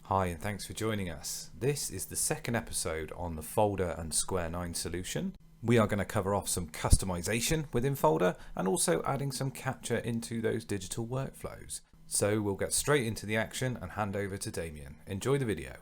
Hi, and thanks for joining us. This is the second episode on the Foldr and Square 9 solution. We are going to cover off some customization within Foldr and also adding some capture into those digital workflows. So we'll get straight into the action and hand over to Damien. Enjoy the video.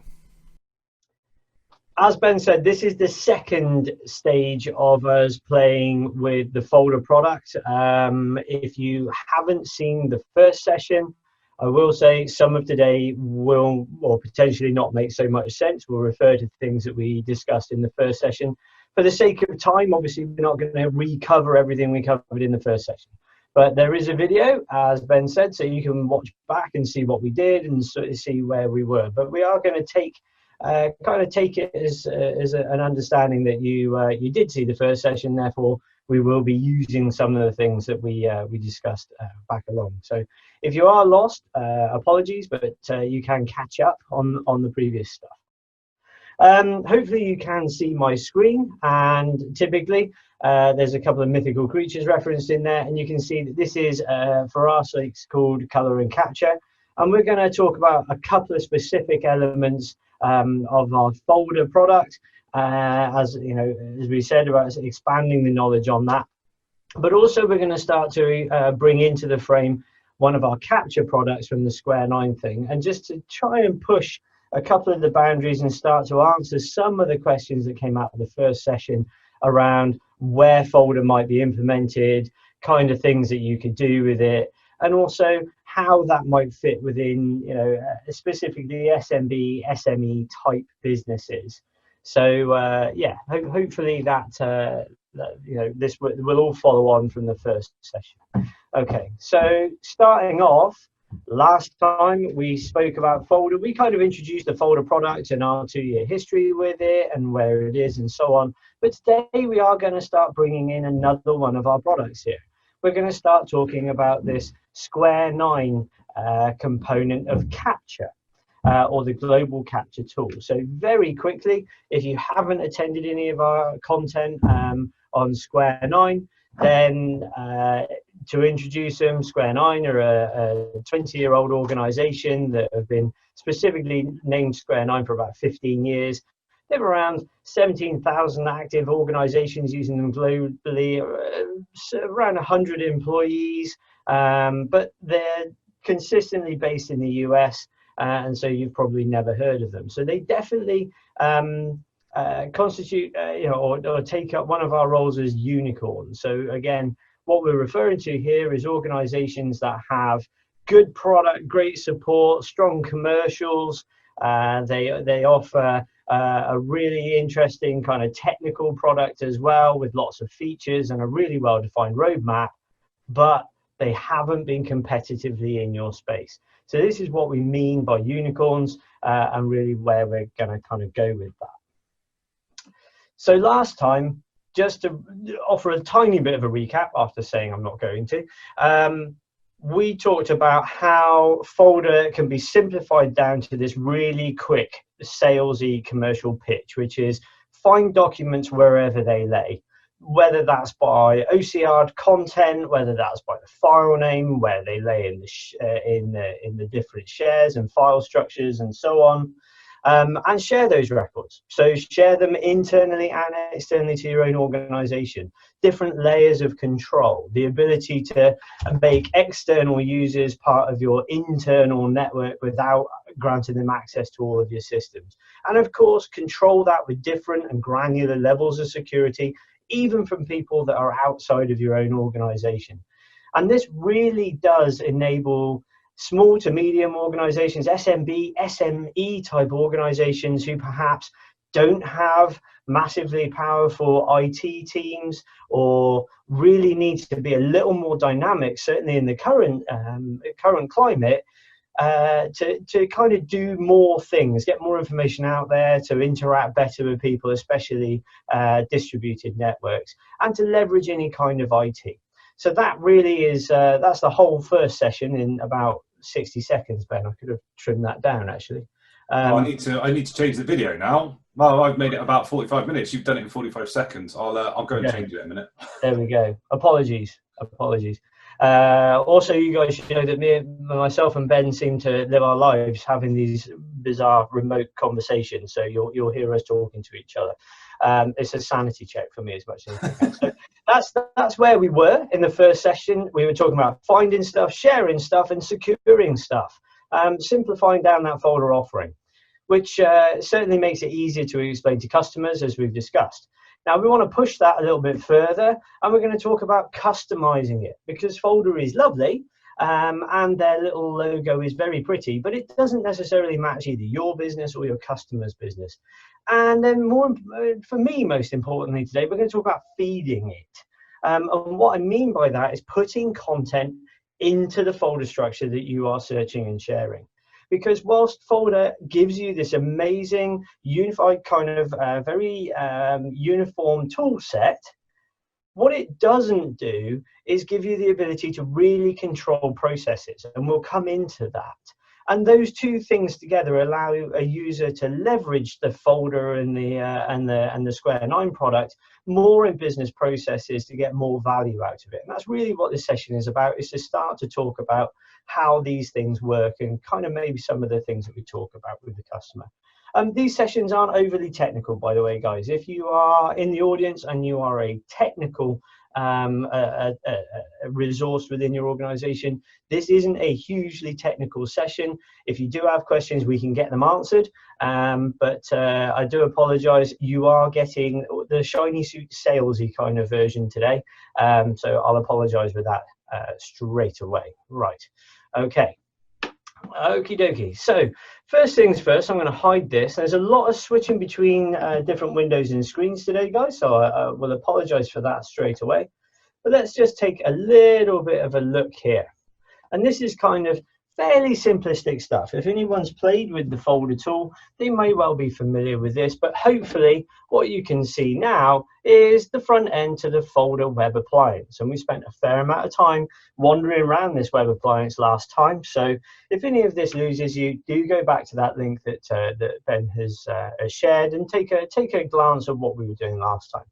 As Ben said, this is the second stage of us playing with the Foldr product. If you haven't seen the first session, I will say some of today will or potentially not make so much sense. We'll refer to things that we discussed in the first session. For the sake of time, obviously, we're not going to recover everything we covered in the first session. But there is a video, as Ben said, so you can watch back and see what we did and sort of see where we were. But we are going to take it as an understanding that you did see the first session. Therefore, we will be using some of the things that we discussed back along. So if you are lost, apologies, but you can catch up on the previous stuff. Hopefully you can see my screen, and typically there's a couple of mythical creatures referenced in there, and you can see that this is for our sakes called color and capture, and we're going to talk about a couple of specific elements of our Foldr product, as you know, as we said, about expanding the knowledge on that. But also we're going to start to bring into the frame one of our capture products from the Square 9 thing, and just to try and push a couple of the boundaries and start to answer some of the questions that came out of the first session around where Foldr might be implemented, kind of things that you could do with it, and also how that might fit within, you know, specifically SMB, SME type businesses. So yeah, hopefully that you know, this will all follow on from the first session. Okay, so starting off, last time we spoke about Foldr, we kind of introduced the Foldr product and our 2-year history with it and where it is and so on. But today we are going to start bringing in another one of our products here. We're going to start talking about this Square 9 component of capture, or the global capture tool. So very quickly, if you haven't attended any of our content on Square 9, then to introduce them, Square 9 are a 20-year-old organization that have been specifically named Square 9 for about 15 years. They have around 17,000 active organizations using them globally, around 100 employees, but they're consistently based in the US, and so you've probably never heard of them. So they definitely constitute, you know, or take up one of our roles as unicorns. So again, what we're referring to here is organizations that have good product, great support, strong commercials. They offer a really interesting kind of technical product as well, with lots of features and a really well-defined roadmap, but they haven't been competitively in your space. So this is what we mean by unicorns, and really where we're going to kind of go with that. So last time, just to offer a tiny bit of a recap after saying I'm not going to, we talked about how Foldr can be simplified down to this really quick salesy commercial pitch, which is find documents wherever they lay, whether that's by OCR content, whether that's by the file name, where they lay in the different shares and file structures and so on. And share those records. So share them internally and externally to your own organization. Different layers of control, the ability to make external users part of your internal network without granting them access to all of your systems. And of course, control that with different and granular levels of security, even from people that are outside of your own organization. And this really does enable small to medium organizations, SMB, SME type organizations who perhaps don't have massively powerful IT teams, or really needs to be a little more dynamic, certainly in the current climate, to kind of do more things, get more information out there, to interact better with people, especially distributed networks, and to leverage any kind of IT. So that really is, that's the whole first session in about 60 seconds, Ben. I could have trimmed that down, actually. Well, I need to change the video now. Well, I've made it about 45 minutes. You've done it in 45 seconds. I'll go and change it in a minute. There we go. Apologies. Also, you guys should know that myself and Ben seem to live our lives having these bizarre remote conversations. So you'll hear us talking to each other. It's a sanity check for me as much as anything else. So that's where we were in the first session. We were talking about finding stuff, sharing stuff, and securing stuff, simplifying down that folder offering, which certainly makes it easier to explain to customers, as we've discussed. Now, we want to push that a little bit further, and we're going to talk about customizing it, because Foldr is lovely, and their little logo is very pretty, but it doesn't necessarily match either your business or your customer's business. And then for me, most importantly today, we're going to talk about feeding it. And what I mean by that is putting content into the folder structure that you are searching and sharing. Because whilst Foldr gives you this amazing, unified kind of very uniform tool set, what it doesn't do is give you the ability to really control processes, and we'll come into that. And those two things together allow a user to leverage the Foldr and the Square 9 product more in business processes to get more value out of it. And that's really what this session is about, is to start to talk about how these things work and kind of maybe some of the things that we talk about with the customer. These sessions aren't overly technical, by the way, guys. If you are in the audience and you are a technical resource within your organization, this isn't a hugely technical session. If you do have questions, we can get them answered, but I do apologize, you are getting the shiny suit salesy kind of version today, so I'll apologize with that straight away. Right, okay. Okie dokie. So first things first, I'm going to hide this. There's a lot of switching between different windows and screens today, guys, so I will apologize for that straight away. But let's just take a little bit of a look here. And this is kind of fairly simplistic stuff. If anyone's played with the Foldr tool, they may well be familiar with this, but hopefully what you can see now is the front end to the Foldr Web Appliance. And we spent a fair amount of time wandering around this Web Appliance last time. So if any of this loses you, do go back to that link that, that Ben has shared and take a glance at what we were doing last time.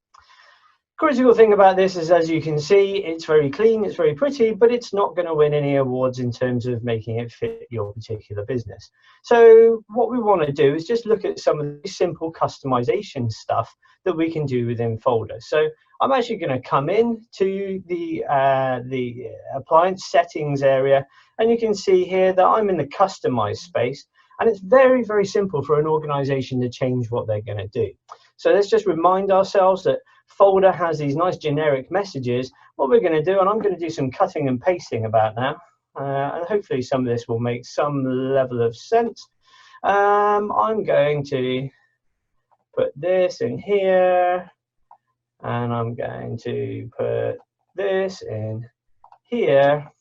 Critical thing about this is, as you can see, it's very clean, it's very pretty, but it's not going to win any awards in terms of making it fit your particular business. So what we want to do is just look at some of the simple customization stuff that we can do within Foldr. So I'm actually going to come in to the appliance settings area, and you can see here that I'm in the customize space, and it's very, very simple for an organization to change what they're going to do. So let's just remind ourselves that Foldr has these nice generic messages. What we're going to do, and I'm going to do some cutting and pasting about now, and hopefully some of this will make some level of sense. I'm going to put this in here, and I'm going to put this in here.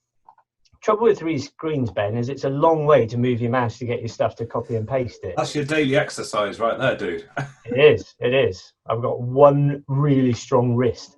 Trouble with 3 screens, Ben, is it's a long way to move your mouse to get your stuff to copy and paste it. That's your daily exercise right there, dude. It is, it is. I've got one really strong wrist.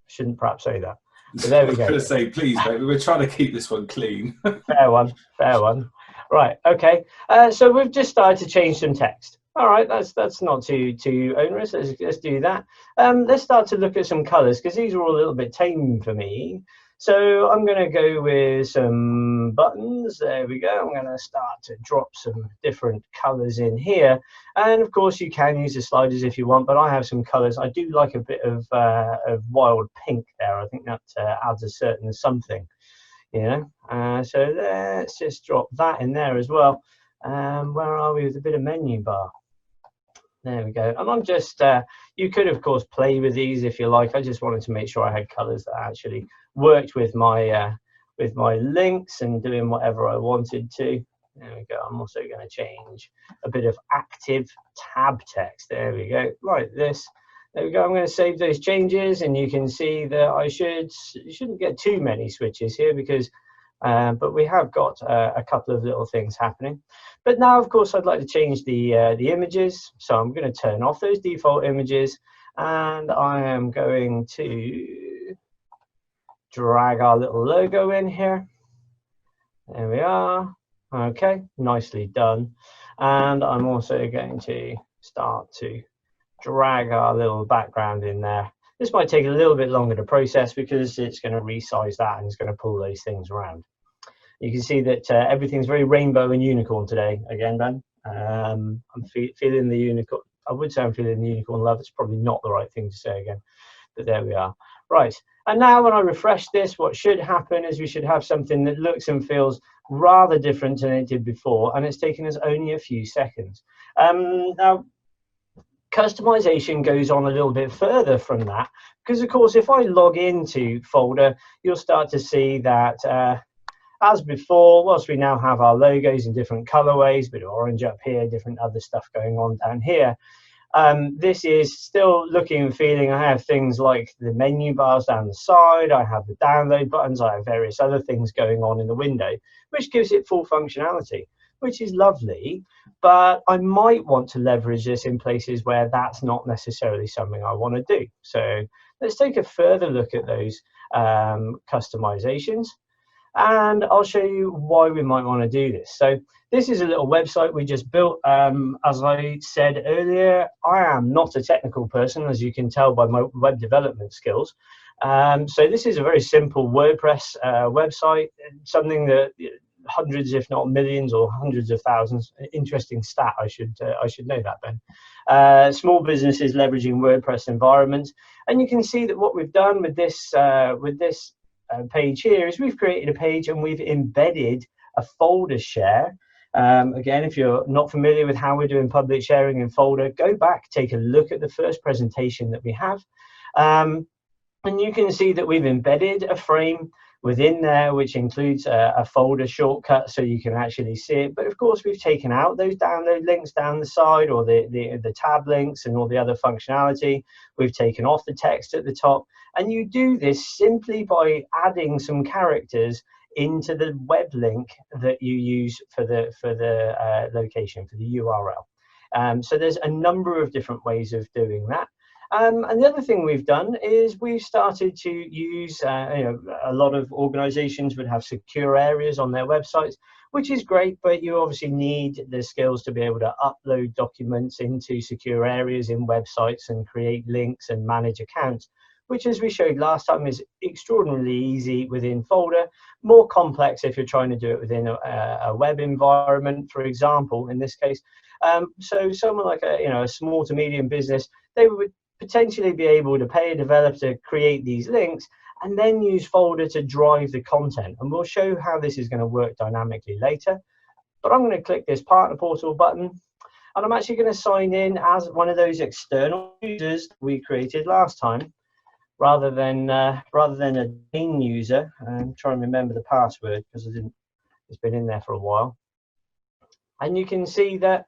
Shouldn't perhaps say that. But there we go. I was going to say, please, baby, we're trying to keep this one clean. Fair one, fair one. Right, okay. So we've just started to change some text. All right, that's not too onerous. Let's do that. Let's start to look at some colors, because these are all a little bit tame for me. So I'm going to go with some buttons. There we go. I'm going to start to drop some different colors in here. And of course, you can use the sliders if you want, but I have some colors. I do like a bit of wild pink there. I think that adds a certain something, you know. So let's just drop that in there as well. Where are we with a bit of menu bar? There we go. And I'm just, you could, of course, play with these if you like. I just wanted to make sure I had colors that actually worked with my links and doing whatever I wanted to. There we go. I'm also going to change a bit of active tab text. There we go, like this. There we go. I'm going to save those changes, and you can see that you shouldn't get too many switches here, because but we have got a couple of little things happening. But now, of course, I'd like to change the images. So I'm going to turn off those default images, and I am going to drag our little logo in here. There we are. Okay, nicely done. And I'm also going to start to drag our little background in there. This might take a little bit longer to process because it's going to resize that and it's going to pull those things around. You can see that everything's very rainbow and unicorn today. Again, Ben, I'm feeling the unicorn. I would say I'm feeling the unicorn love. It's probably not the right thing to say again, but there we are. Right, and now when I refresh this, what should happen is we should have something that looks and feels rather different than it did before, and it's taken us only a few seconds. Now, customization goes on a little bit further from that, because of course, if I log into Foldr, you'll start to see that as before, whilst we now have our logos in different colorways, bit of orange up here, different other stuff going on down here, this is still looking and feeling. I have things like the menu bars down the side, I have the download buttons, I have various other things going on in the window, which gives it full functionality, which is lovely, but I might want to leverage this in places where that's not necessarily something I want to do. So let's take a further look at those customizations, and I'll show you why we might want to do this. So this is a little website we just built. As I said earlier, I am not a technical person, as you can tell by my web development skills. So this is a very simple WordPress website, something that hundreds, if not millions, or hundreds of thousands. Interesting stat. I should know that, Ben. Small businesses leveraging WordPress environments, and you can see that what we've done with this page here is we've created a page and we've embedded a Foldr Share. Again, if you're not familiar with how we're doing public sharing in Foldr, go back, take a look at the first presentation that we have, and you can see that we've embedded a frame within there, which includes a folder shortcut so you can actually see it. But of course, we've taken out those download links down the side, or the tab links and all the other functionality. We've taken off the text at the top, and you do this simply by adding some characters into the web link that you use for the location, for the URL. So there's a number of different ways of doing that. And the other thing we've done is we've started to use, a lot of organizations would have secure areas on their websites, which is great, but you obviously need the skills to be able to upload documents into secure areas in websites and create links and manage accounts, which, as we showed last time, is extraordinarily easy within Foldr, more complex if you're trying to do it within a web environment, for example, in this case. So someone like a small to medium business, they would potentially be able to pay a developer to create these links and then use Foldr to drive the content. And we'll show how this is going to work dynamically later. But I'm going to click this partner portal button, and I'm actually going to sign in as one of those external users we created last time, rather than a main user. I'm trying to remember the password because it's been in there for a while. And you can see that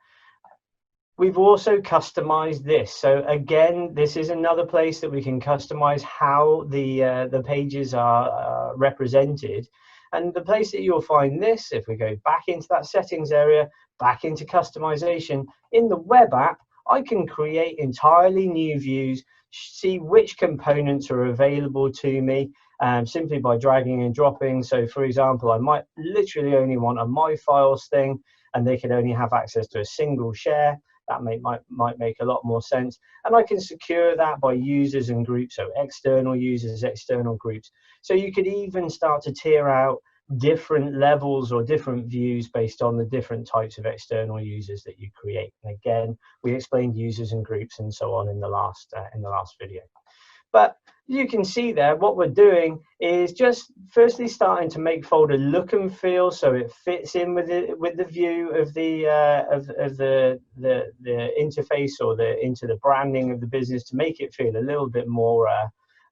we've also customized this. So again, this is another place that we can customize how the pages are represented. And the place that you'll find this, if we go back into that settings area, back into customization, in the web app, I can create entirely new views, see which components are available to me simply by dragging and dropping. So for example, I might literally only want a My Files thing, and they can only have access to a single share. That might make a lot more sense. And I can secure that by users and groups, so external users, external groups. So you could even start to tier out different levels or different views based on the different types of external users that you create. And again, we explained users and groups and so on in the last video. But you can see there, what we're doing is just firstly starting to make Foldr look and feel so it fits in with the view of the interface or into the branding of the business, to make it feel a little bit more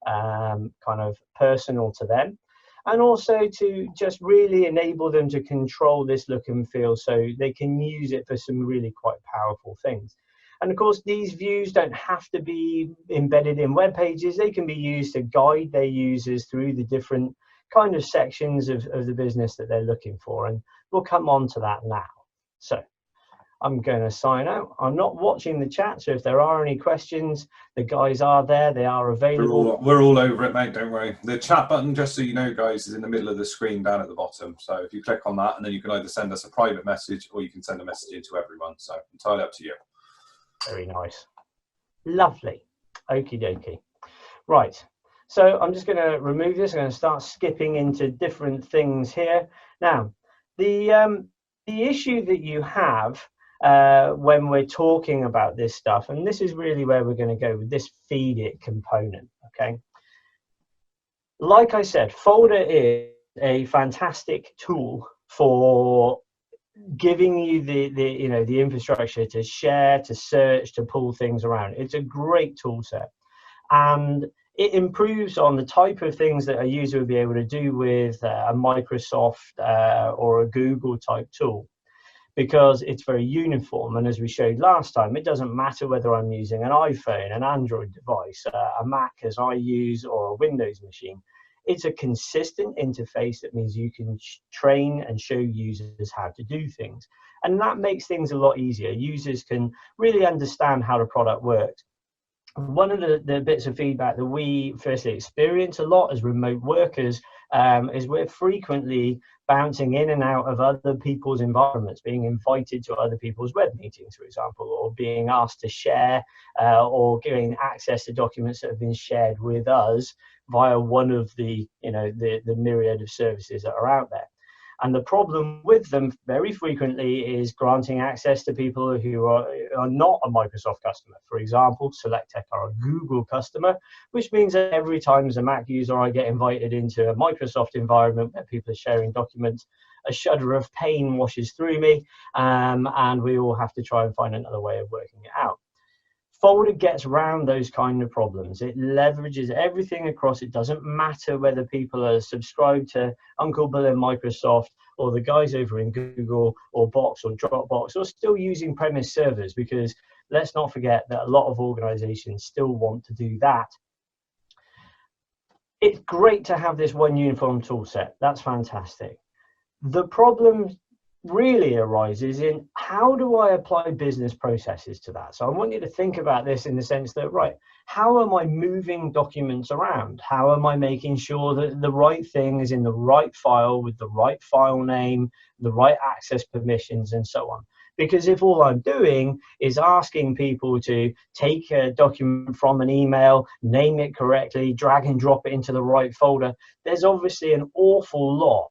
kind of personal to them, and also to just really enable them to control this look and feel so they can use it for some really quite powerful things. And of course, these views don't have to be embedded in web pages. They can be used to guide their users through the different kind of sections of the business that they're looking for. And we'll come on to that now. So I'm going to sign out. I'm not watching the chat, so if there are any questions, the guys are there. They are available. We're all over it, mate. Don't worry. The chat button, just so you know, guys, is in the middle of the screen down at the bottom. So if you click on that, and then you can either send us a private message or you can send a message into everyone. So entirely up to you. Very nice. Lovely. Okie dokie. Right. So I'm just going to remove this. I'm going to start skipping into different things here. Now, the issue that you have when we're talking about this stuff, and this is really where we're going to go with this feed it component. Okay. Like I said, Foldr is a fantastic tool for giving you the infrastructure to share, to search, to pull things around. It's a great tool set, and it improves on the type of things that a user would be able to do with a Microsoft or a Google type tool, because it's very uniform. And as we showed last time, it doesn't matter whether I'm using an iPhone, an Android device, a Mac as I use, or a Windows machine. It's a consistent interface that means you can train and show users how to do things. And that makes things a lot easier. Users can really understand how the product works. One of the bits of feedback that we firstly experience a lot as remote workers is we're frequently bouncing in and out of other people's environments, being invited to other people's web meetings, for example, or being asked to share or giving access to documents that have been shared with us via one of the myriad of services that are out there. And the problem with them very frequently is granting access to people who are not a Microsoft customer. For example, Selectech are a Google customer, which means that every time as a Mac user I get invited into a Microsoft environment where people are sharing documents, a shudder of pain washes through me, and we all have to try and find another way of working it out. Foldr gets around those kind of problems. It leverages everything across. It doesn't matter whether people are subscribed to Uncle Bill and Microsoft, or the guys over in Google or Box or Dropbox, or still using premise servers, because let's not forget that a lot of organizations still want to do that. It's great to have this one uniform tool set. That's fantastic. The problem really arises in how do I apply business processes to that. So I want you to think about this in the sense that, right, how am I moving documents around? How am I making sure that the right thing is in the right file with the right file name, the right access permissions, and so on? Because if all I'm doing is asking people to take a document from an email, name it correctly, drag and drop it into the right folder, there's obviously an awful lot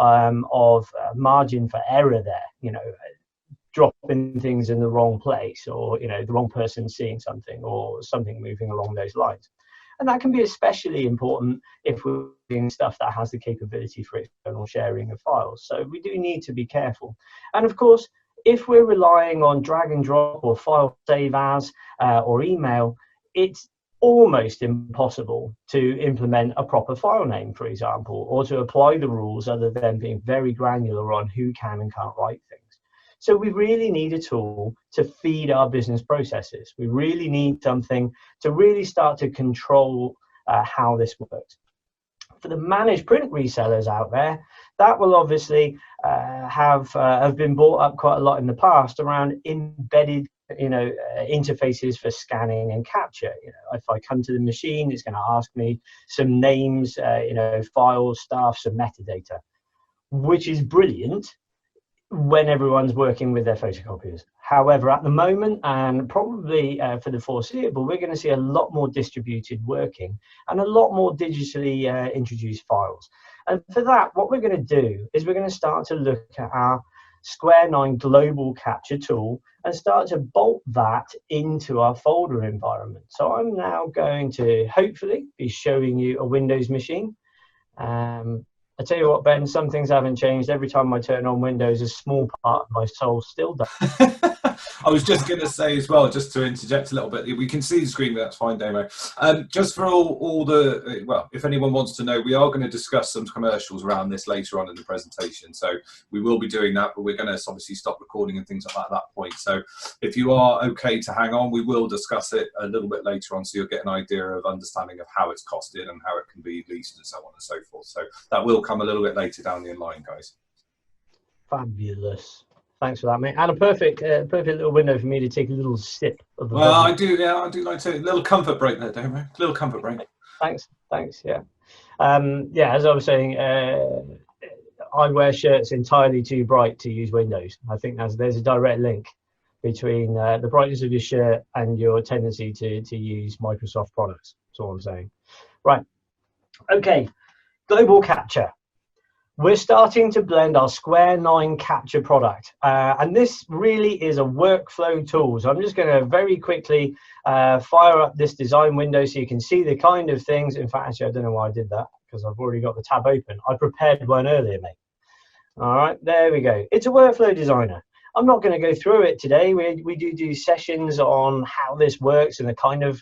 of margin for error there, dropping things in the wrong place, or the wrong person seeing something, or something moving along those lines. And that can be especially important if we're doing stuff that has the capability for external sharing of files. So we do need to be careful. And of course, if we're relying on drag and drop or file save as or email, it's almost impossible to implement a proper file name, for example, or to apply the rules other than being very granular on who can and can't write things. So we really need a tool to feed our business processes. We really need something to really start to control how this works. For the managed print resellers out there, that will obviously have been brought up quite a lot in the past around embedded interfaces for scanning and capture. If I come to the machine, it's going to ask me some names, files, stuff, some metadata, which is brilliant when everyone's working with their photocopiers. However, at the moment, and probably for the foreseeable, we're going to see a lot more distributed working and a lot more digitally introduced files. And for that, what we're going to do is we're going to start to look at our Square 9 global capture tool and start to bolt that into our Foldr environment. So I'm now going to hopefully be showing you a Windows machine. I tell you what, Ben, some things haven't changed. Every time I turn on Windows, a small part of my soul still does. I was just going to say as well, just to interject a little bit, we can see the screen, but that's fine, Damo. Just for all the, well, if anyone wants to know, we are going to discuss some commercials around this later on in the presentation. So we will be doing that, but we're going to obviously stop recording and things like that at that point. So if you are okay to hang on, we will discuss it a little bit later on, so you'll get an idea of understanding of how it's costed and how it can be leased and so on and so forth. So that will come a little bit later down the line, guys. Fabulous. Thanks for that, mate. And a perfect little window for me to take a little sip of the Well, bubble. I do like to, a little comfort break there, don't we? A little comfort break. Thanks, yeah. Yeah, as I was saying, I wear shirts entirely too bright to use Windows. I think there's a direct link. between the brightness of your shirt and your tendency to use Microsoft products. That's all I'm saying. Right. Okay. Global capture. We're starting to blend our Square 9 capture product. And this really is a workflow tool. So I'm just going to very quickly fire up this design window so you can see the kind of things. In fact, actually, I don't know why I did that because I've already got the tab open. I prepared one earlier, mate. All right, there we go. It's a workflow designer. I'm not going to go through it today. We do sessions on how this works and the kind of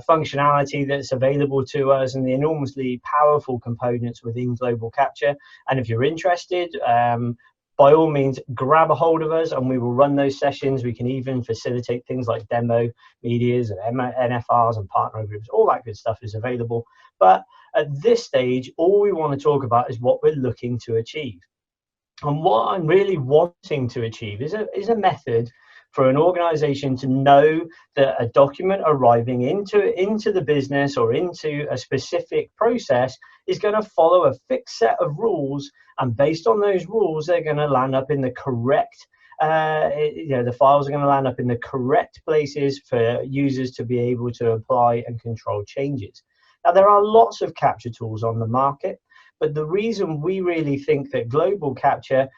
functionality that's available to us and the enormously powerful components within Global Capture. And if you're interested, by all means, grab a hold of us and we will run those sessions. We can even facilitate things like demo medias and NFRs and partner groups. All that good stuff is available. But at this stage, all we want to talk about is what we're looking to achieve. And what I'm really wanting to achieve is a method for an organization to know that a document arriving into the business or into a specific process is going to follow a fixed set of rules. And based on those rules, they're going to land up in the correct, the files are going to land up in the correct places for users to be able to apply and control changes. Now, there are lots of capture tools on the market. But the reason we really think that Global Capture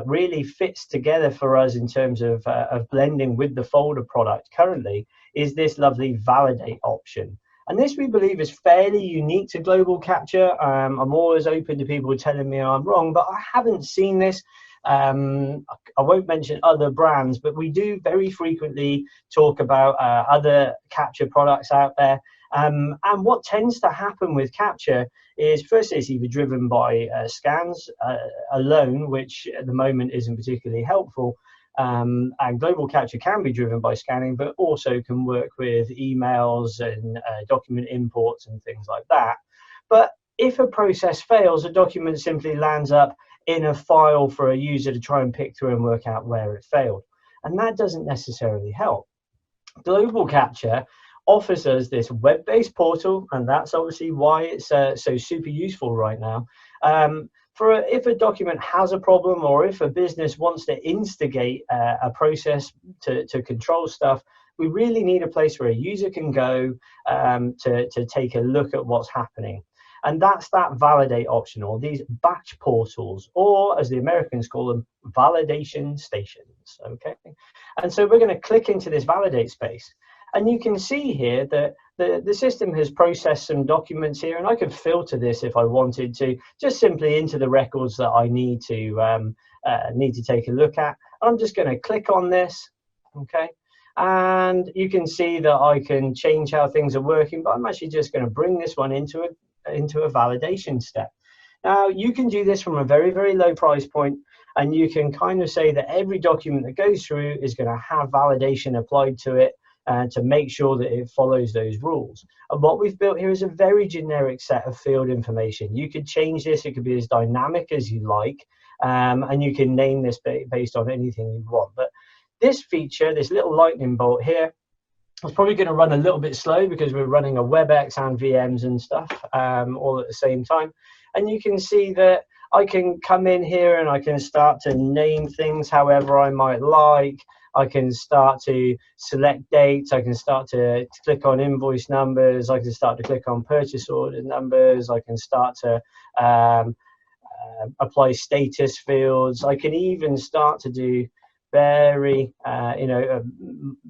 really fits together for us in terms of blending with the Foldr product currently is this lovely validate option. And this we believe is fairly unique to Global Capture. I'm always open to people telling me I'm wrong, but I haven't seen this. I won't mention other brands, but we do very frequently talk about other capture products out there. And what tends to happen with capture is, firstly, it's either driven by scans alone, which at the moment isn't particularly helpful. And Global Capture can be driven by scanning, but also can work with emails and document imports and things like that. But if a process fails, a document simply lands up in a file for a user to try and pick through and work out where it failed. And that doesn't necessarily help. Global Capture offers us this web-based portal, and that's obviously why it's so super useful right now. If a document has a problem, or if a business wants to instigate a process to control stuff, we really need a place where a user can go to take a look at what's happening. And that's that validate option, or these batch portals, or as the Americans call them, validation stations. Okay, and so we're going to click into this validate space. And you can see here that the system has processed some documents here, and I could filter this if I wanted to, just simply into the records that I need to take a look at. I'm just going to click on this, okay? And you can see that I can change how things are working, but I'm actually just going to bring this one into a validation step. Now, you can do this from a very, very low price point, and you can kind of say that every document that goes through is going to have validation applied to it, to make sure that it follows those rules. And what we've built here is a very generic set of field information. You could change this, it could be as dynamic as you like, and you can name this based on anything you want. But this feature, this little lightning bolt here, is probably going to run a little bit slow because we're running a WebEx and VMs and stuff all at the same time. And you can see that I can come in here and I can start to name things however I might like. I can start to select dates. I can start to click on invoice numbers. I can start to click on purchase order numbers. I can start to apply status fields. I can even start to do very,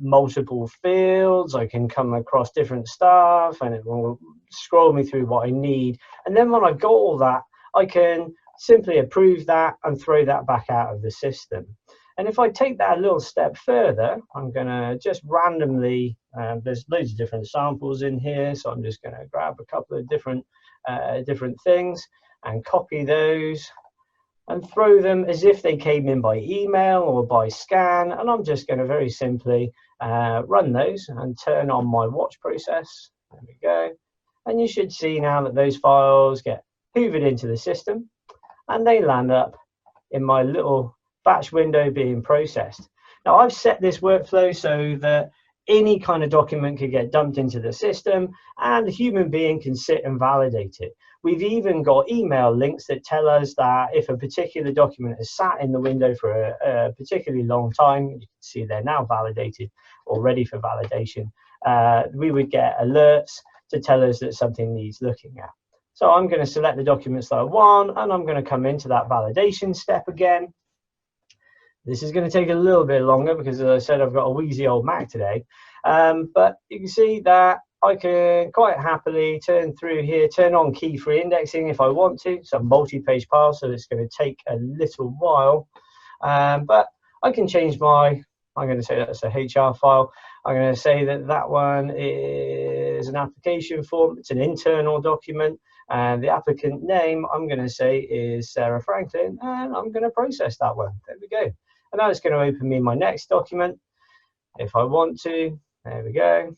multiple fields. I can come across different stuff and it will scroll me through what I need. And then when I've got all that, I can simply approve that and throw that back out of the system. And if I take that a little step further, I'm going to just randomly, there's loads of different samples in here, so I'm just going to grab a couple of different things and copy those and throw them as if they came in by email or by scan. And I'm just going to very simply run those and turn on my watch process. There we go. And you should see now that those files get hoovered into the system and they land up in my little batch window being processed. Now I've set this workflow so that any kind of document can get dumped into the system and a human being can sit and validate it. We've even got email links that tell us that if a particular document has sat in the window for a particularly long time, you can see they're now validated or ready for validation, we would get alerts to tell us that something needs looking at. So I'm going to select the documents that I want, and I'm going to come into that validation step again. This is going to take a little bit longer because, as I said, I've got a wheezy old Mac today. But you can see that I can quite happily turn through here, turn on key-free indexing if I want to. It's a multi-page file, so it's going to take a little while. But I can change my, I'm going to say that's a HR file. I'm going to say that that one is an application form. It's an internal document. And the applicant name, I'm going to say, is Sarah Franklin, and I'm going to process that one. There we go. And now it's going to open me my next document if I want to. There we go.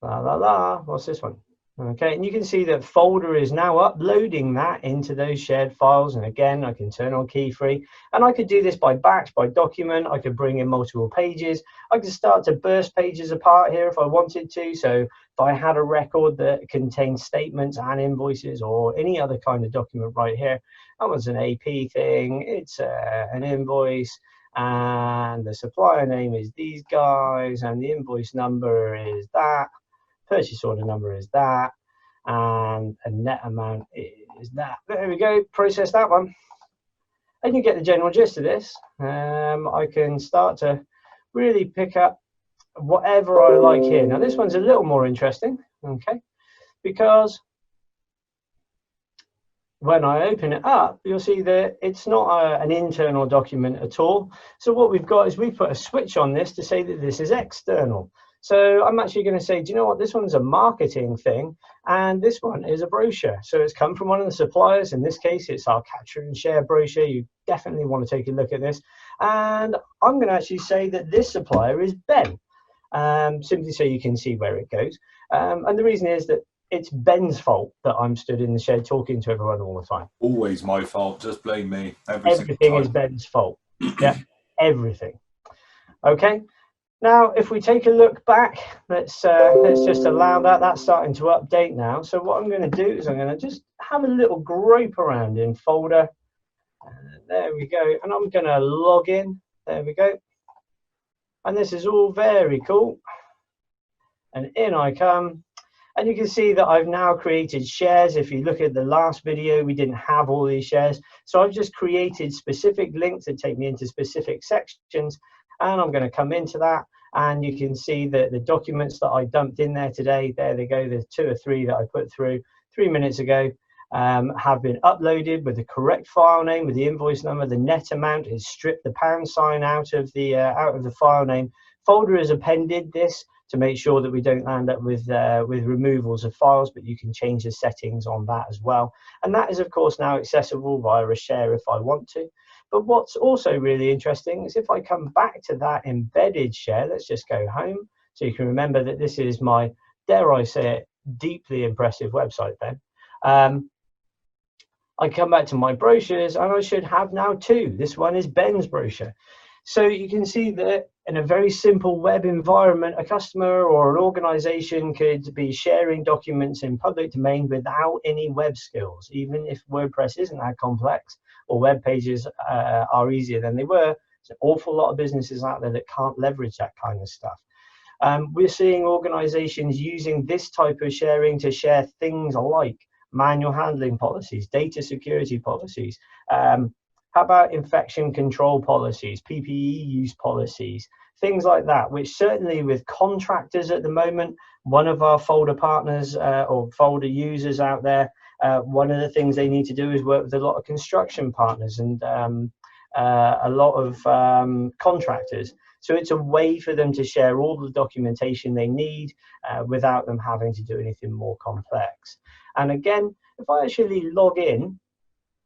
La la la. What's this one? Okay, and you can see that Foldr is now uploading that into those shared files. And again, I can turn on key-free, and I could do this by batch, by document. I could bring in multiple pages. I could start to burst pages apart here if I wanted to. So if I had a record that contains statements and invoices or any other kind of document right here, that was an AP thing. It's an invoice, and the supplier name is these guys, and the invoice number is that. Purchase order number is that, and a net amount is that. There we go, process that one. And you get the general gist of this. I can start to really pick up whatever I like here. Now this one's a little more interesting, okay, because when I open it up, you'll see that it's not an internal document at all. So what we've got is we put a switch on this to say that this is external. So I'm actually going to say, do you know what? This one's a marketing thing, and this one is a brochure. So it's come from one of the suppliers. In this case, it's our capture and share brochure. You definitely want to take a look at this. And I'm going to actually say that this supplier is Ben, simply so you can see where it goes. And the reason is that it's Ben's fault that I'm stood in the shed talking to everyone all the time. Always my fault. Just blame me. Everything is Ben's fault. Yeah, everything. Okay. Now, if we take a look back, let's just allow that. That's starting to update now. So what I'm going to do is I'm going to just have a little grope around in Foldr. There we go. And I'm going to log in. There we go. And this is all very cool. And in I come. And you can see that I've now created shares. If you look at the last video, we didn't have all these shares. So I've just created specific links that take me into specific sections. And I'm going to come into that, and you can see that the documents that I dumped in there today, there they go, the 2 or 3 that I put through 3 minutes ago, have been uploaded with the correct file name, with the invoice number. The net amount is stripped the pound sign out of the file name. Foldr has appended this to make sure that we don't land up with removals of files, but you can change the settings on that as well. And that is, of course, now accessible via a share if I want to. But what's also really interesting is if I come back to that embedded share, let's just go home. So you can remember that this is my, dare I say it, deeply impressive website then. I come back to my brochures, and I should have now 2. This one is Ben's brochure. So you can see that in a very simple web environment, a customer or an organization could be sharing documents in public domain without any web skills, even if WordPress isn't that complex or web pages are easier than they were. There's an awful lot of businesses out there that can't leverage that kind of stuff. We're seeing organizations using this type of sharing to share things like manual handling policies, data security policies, how about infection control policies, PPE use policies, things like that, which certainly with contractors at the moment, one of our Foldr partners or Foldr users out there, one of the things they need to do is work with a lot of construction partners and a lot of contractors. So it's a way for them to share all the documentation they need without them having to do anything more complex. And again, if I actually log in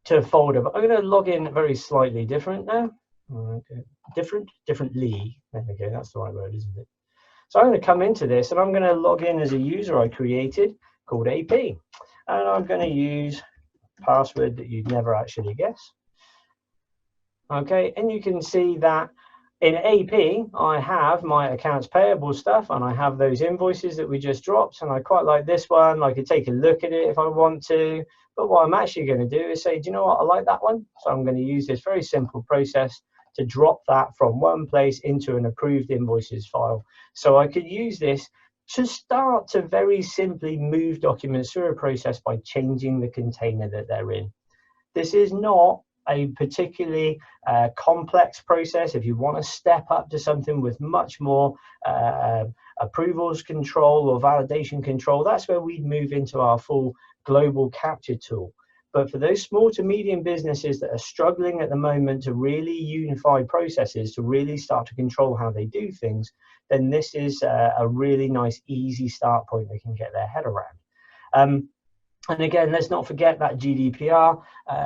to Foldr, but I'm going to log in very slightly different now. Okay. Differently. There we go. That's the right word, isn't it? So I'm going to come into this, and I'm going to log in as a user I created called AP, and I'm going to use a password that you'd never actually guess. Okay, and you can see that In AP, I have my accounts payable stuff, and I have those invoices that we just dropped, and I quite like this one. I could take a look at it if I want to, but what I'm actually going to do is say, do you know what, I like that one, so I'm going to use this very simple process to drop that from one place into an approved invoices file. So I could use this to start to very simply move documents through a process by changing the container that they're in. This is not a particularly complex process. If you want to step up to something with much more approvals control or validation control, that's where we'd move into our full global capture tool. But for those small to medium businesses that are struggling at the moment to really unify processes, to really start to control how they do things, then this is a really nice, easy start point they can get their head around. And again, let's not forget that GDPR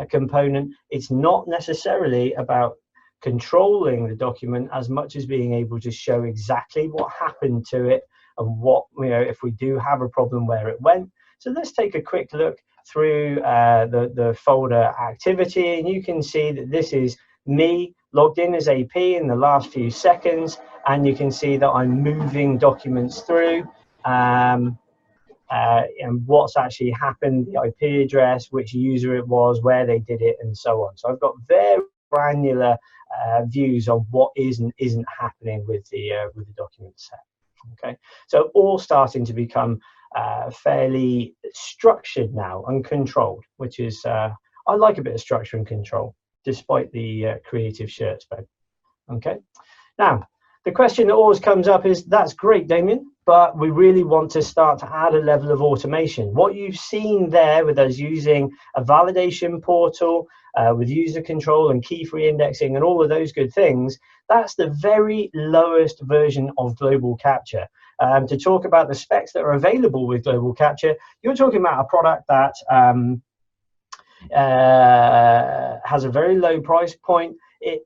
component. It's not necessarily about controlling the document as much as being able to show exactly what happened to it and what, if we do have a problem, where it went. So let's take a quick look through the folder activity, and you can see that this is me logged in as AP in the last few seconds, and you can see that I'm moving documents through. And what's actually happened, the IP address, which user it was, where they did it, and so on. So I've got very granular views on what is and isn't happening with the document set. Okay, so all starting to become fairly structured now and controlled, which is I like a bit of structure and control, despite the creative shirt spec. Okay, now the question that always comes up is, that's great, Damien, but we really want to start to add a level of automation. What you've seen there with us using a validation portal, with user control and key-free indexing and all of those good things, that's the very lowest version of Global Capture. To talk about the specs that are available with Global Capture, you're talking about a product that has a very low price point. It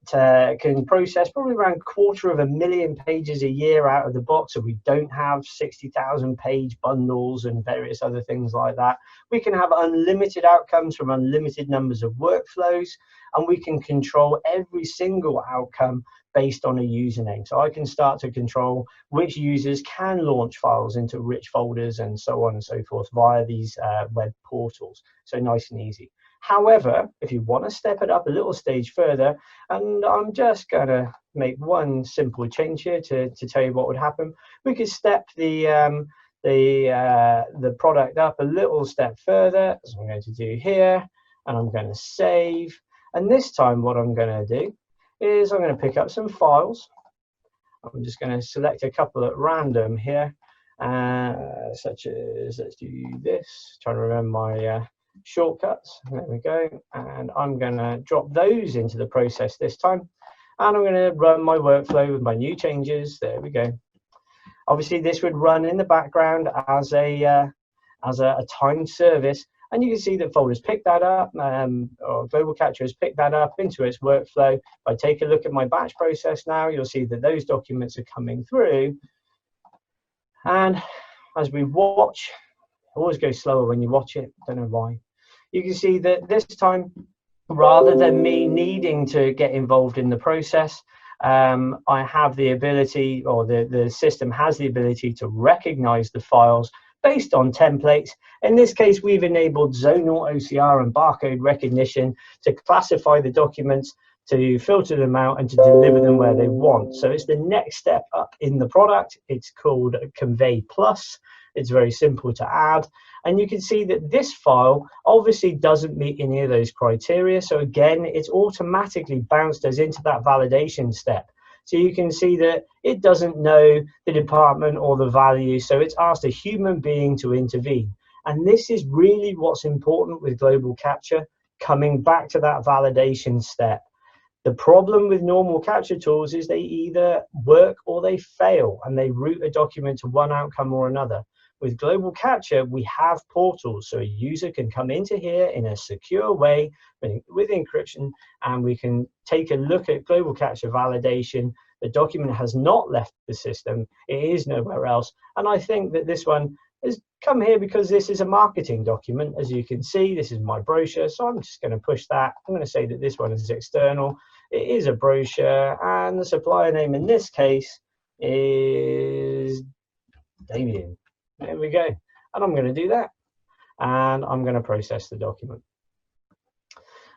can process probably around 250,000 pages a year out of the box, so we don't have 60,000 page bundles and various other things like that. We can have unlimited outcomes from unlimited numbers of workflows, and we can control every single outcome based on a username. So I can start to control which users can launch files into rich folders and so on and so forth via these web portals. So nice and easy. However, if you want to step it up a little stage further, and I'm just going to make one simple change here to tell you what would happen, we could step the product up a little step further, as I'm going to do here, and I'm going to save. And this time what I'm going to do is I'm going to pick up some files. I'm just going to select a couple at random here, such as, let's do this, trying to remember my shortcuts. There we go, and I'm going to drop those into the process this time, and I'm going to run my workflow with my new changes. There we go. Obviously this would run in the background as a timed service, and you can see that Foldr's picked that up, or Global Capture has picked that up into its workflow. If I take a look at my batch process now, you'll see that those documents are coming through, and as we watch, always goes slower when you watch it, don't know why. You can see that this time, rather than me needing to get involved in the process, I have the ability, or the system has the ability to recognize the files based on templates. In this case, we've enabled zonal OCR and barcode recognition to classify the documents, to filter them out, and to deliver them where they want. So it's the next step up in the product. It's called Convey Plus. It's very simple to add, and you can see that this file obviously doesn't meet any of those criteria. So again, it's automatically bounced us into that validation step. So you can see that it doesn't know the department or the value, so it's asked a human being to intervene. And this is really what's important with Global Capture, coming back to that validation step. The problem with normal capture tools is they either work or they fail, and they route a document to one outcome or another. With Global Capture, we have portals, so a user can come into here in a secure way with encryption, and we can take a look at Global Capture validation. The document has not left the system, it is nowhere else, and I think that this one has come here because this is a marketing document. As you can see, this is my brochure, so I'm just going to push that. I'm going to say that this one is external. it is a brochure, and the supplier name in this case is Damien. There we go. And I'm going to do that. And I'm going to process the document.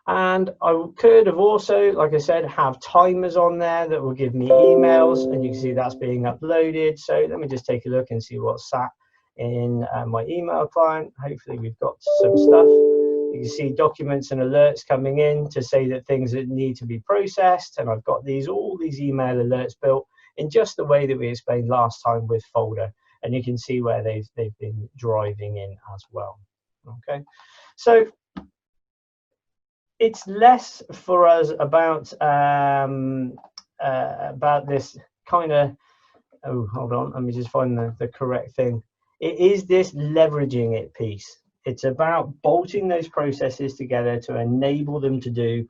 And I could have also, like I said, have timers on there that will give me emails, and you can see that's being uploaded. So let me just take a look and see what's sat in my email client. Hopefully we've got some stuff. You can see documents and alerts coming in to say that things that need to be processed, and I've got all these email alerts built in just the way that we explained last time with Foldr, and you can see where they've been driving in as well. Okay, so it's less for us about this kind of, oh, hold on, let me just find the correct thing. It is this leveraging it piece. It's about bolting those processes together to enable them to do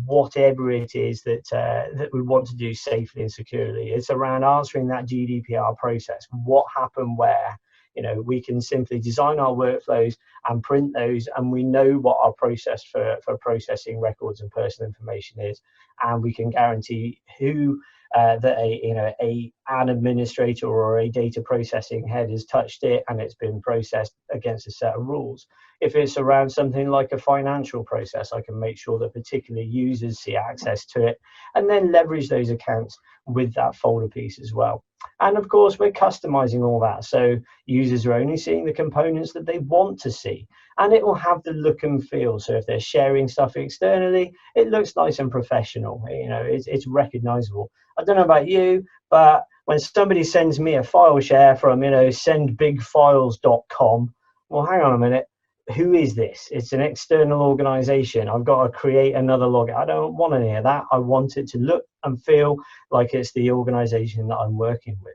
whatever it is that that we want to do safely and securely. It's around answering that GDPR process. What happened where? You know, we can simply design our workflows and print those, and we know what our process for processing records and personal information is, and we can guarantee who an administrator or a data processing head has touched it and it's been processed against a set of rules. If it's around something like a financial process, I can make sure that particular users see access to it, and then leverage those accounts with that Foldr piece as well. And of course, we're customizing all that, so users are only seeing the components that they want to see, and it will have the look and feel. So if they're sharing stuff externally, it looks nice and professional. You know, it's recognizable. I don't know about you, but when somebody sends me a file share from, you know, sendbigfiles.com, well, hang on a minute. Who is this? It's an external organization. I've got to create another login. I don't want any of that. I want it to look and feel like it's the organization that I'm working with.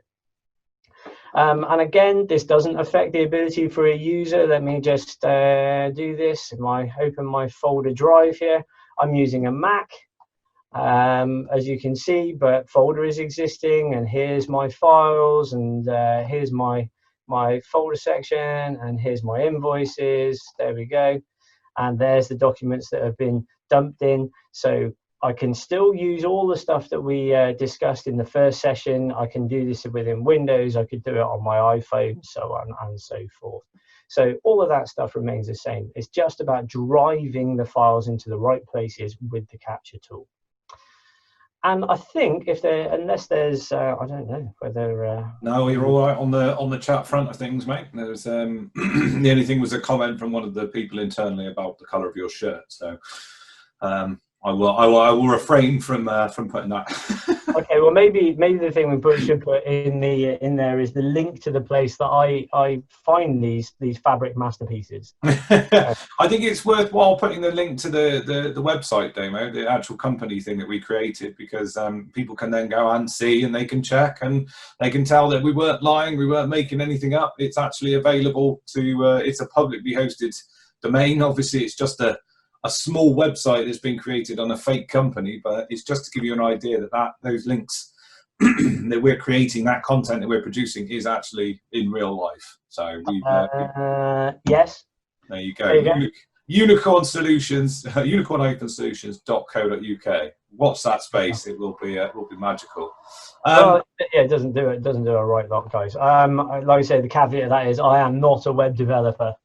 And again, this doesn't affect the ability for a user. Let me just do this. Open my Foldr drive here. I'm using a Mac, as you can see, but Foldr is existing, and here's my files, and here's my Foldr section, and here's my invoices. There we go, and there's the documents that have been dumped in. So I can still use all the stuff that we discussed in the first session. I can do this within Windows, I could do it on my iPhone, so on and so forth. So all of that stuff remains the same. It's just about driving the files into the right places with the capture tool. And I think unless there's, I don't know whether. No, you're all right on the chat front of things, mate. There's the only thing was a comment from one of the people internally about the colour of your shirt. So I will refrain from putting that. Okay, well maybe the thing we should put in there is the link to the place that I find these fabric masterpieces. I think it's worthwhile putting the link to the website demo, the actual company thing that we created, because people can then go and see, and they can check, and they can tell that we weren't lying, we weren't making anything up. It's actually available to. It's a publicly hosted domain. Obviously, it's just a small website that's been created on a fake company, but it's just to give you an idea that those links that we're creating, that content that we're producing, is actually in real life. So yes, there you go. Unicorn Solutions, unicorn-solutions.co.uk. Watch that space; it will be magical. Well, yeah, it doesn't do a right lot, guys. Like I said, the caveat of that is I am not a web developer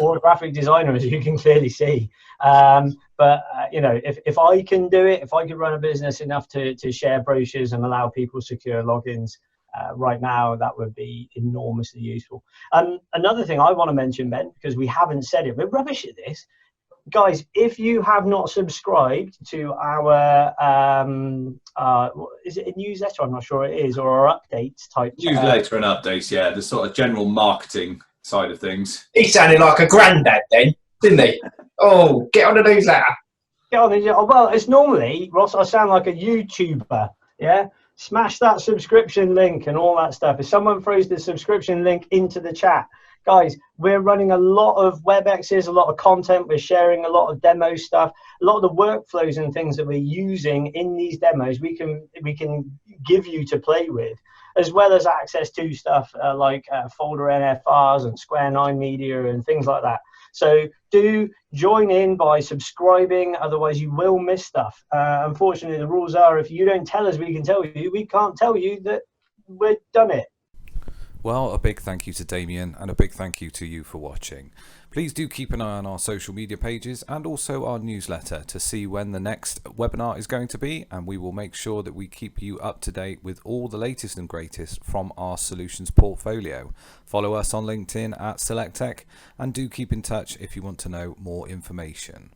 or a graphic designer, as you can clearly see. But you know, if I can do it, if I could run a business enough to share brochures and allow people secure logins right now, that would be enormously useful. Another thing I want to mention, Ben, because we haven't said it, we're rubbish at this. Guys, if you have not subscribed to our is it a newsletter? I'm not sure it is, or our updates type newsletter and updates. Yeah, the sort of general marketing side of things. He sounded like a granddad then, didn't he? Oh, get on the newsletter. Get on the, oh, well, it's normally, Ross, I sound like a YouTuber. Yeah, smash that subscription link and all that stuff. If someone throws the subscription link into the chat, guys, we're running a lot of WebExes, a lot of content. We're sharing a lot of demo stuff, a lot of the workflows and things that we're using in these demos. We can give you to play with, as well as access to stuff like Foldr NFRs and Square 9 Media and things like that. So do join in by subscribing, otherwise you will miss stuff. Unfortunately, the rules are if you don't tell us, we can tell you. We can't tell you that we've done it. Well, a big thank you to Damien and a big thank you to you for watching. Please do keep an eye on our social media pages and also our newsletter to see when the next webinar is going to be, and we will make sure that we keep you up to date with all the latest and greatest from our solutions portfolio. Follow us on LinkedIn at SelectTech and do keep in touch if you want to know more information.